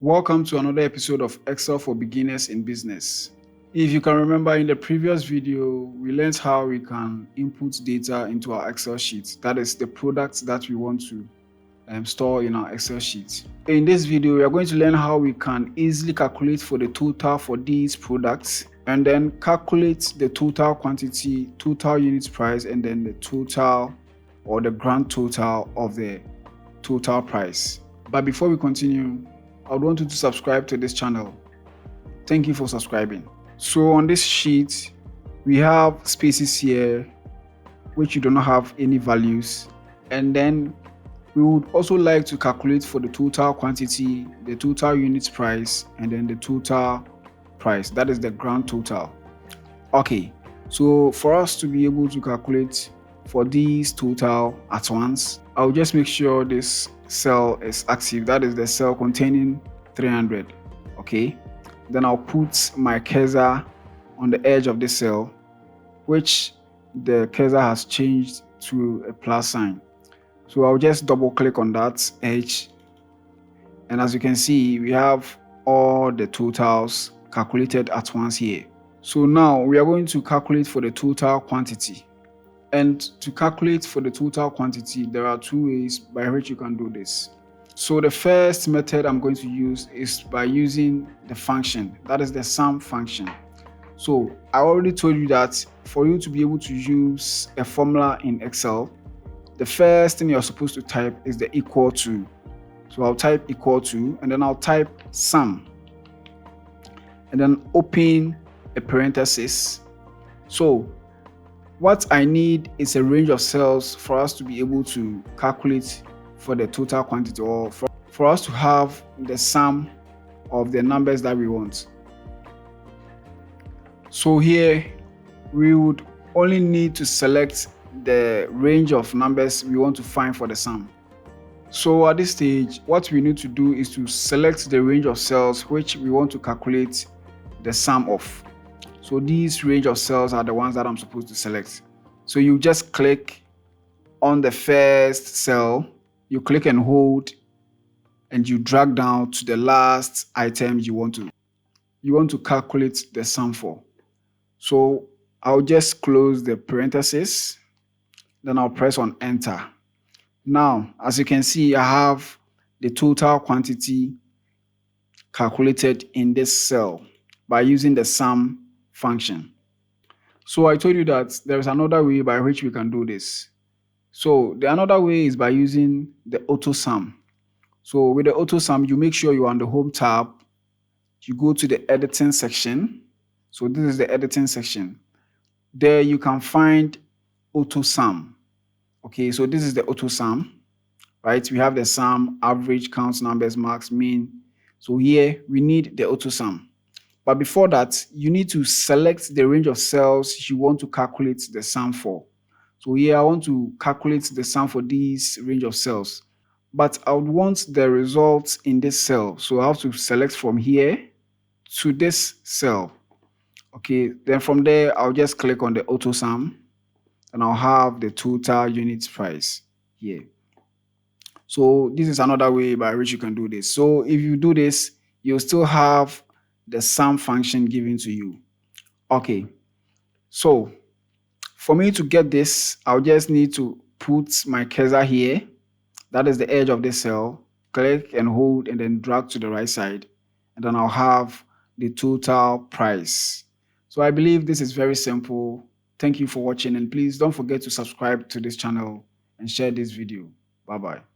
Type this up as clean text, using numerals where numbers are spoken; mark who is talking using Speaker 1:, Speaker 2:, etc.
Speaker 1: Welcome to another episode of Excel for Beginners in Business. If you can remember, in the previous video, we learned how we can input data into our Excel sheet. That is the products that we want to store in our Excel sheet. In this video, we are going to learn how we can easily calculate for the total for these products and then calculate the total quantity, total units price, and then the total or the grand total of the total price. But before we continue, I would want you to subscribe to this channel. Thank you for subscribing. So on this sheet, we have spaces here which you do not have any values, and then we would also like to calculate for the total quantity, the total units price, and then the total price. That is the grand total. Okay, so for us to be able to calculate for these total at once, I'll just make sure this cell is active. That is the cell containing 300. Okay, then I'll put my cursor on the edge of this cell, which the cursor has changed to a plus sign. So I'll just double click on that edge, and as you can see, we have all the totals calculated at once here. So now we are going to calculate for the total quantity. And to calculate for the total quantity, there are two ways by which you can do this. So the first method I'm going to use is by using the function, that is the sum function. So I already told you that for you to be able to use a formula in Excel, the first thing you're supposed to type is the equal to. So I'll type equal to, and then I'll type sum, and then open a parenthesis. So what I need is a range of cells for us to be able to calculate for the total quantity, or for us to have the sum of the numbers that we want. So here we would only need to select the range of numbers we want to find for the sum. So at this stage, what we need to do is to select the range of cells which we want to calculate the sum of. So these range of cells are the ones that I'm supposed to select. So you just click on the first cell, you click and hold, and you drag down to the last item you want to calculate the sum for. So I'll just close the parenthesis, then I'll press on enter. Now, as you can see, I have the total quantity calculated in this cell by using the sum function. So I told you that there is another way by which we can do this. So the another way is by using the auto sum. So with the auto sum, you make sure you're on the home tab, you go to the editing section. So this is the editing section. There you can find auto sum. Okay, so this is the auto sum, right? We have the sum, average, count, numbers, marks, mean. So here we need the auto sum. But before that, you need to select the range of cells you want to calculate the sum for. So here I want to calculate the sum for this range of cells, but I would want the results in this cell. So I have to select from here to this cell. Okay, then from there, I'll just click on the auto sum, and I'll have the total units price here. So this is another way by which you can do this. So if you do this, you'll still have the sum function given to you. Okay, so for me to get this, I'll just need to put my cursor here. That is the edge of this cell. Click and hold, and then drag to the right side, and then I'll have the total price. So I believe this is very simple. Thank you for watching, and please don't forget to subscribe to this channel and share this video. Bye-bye.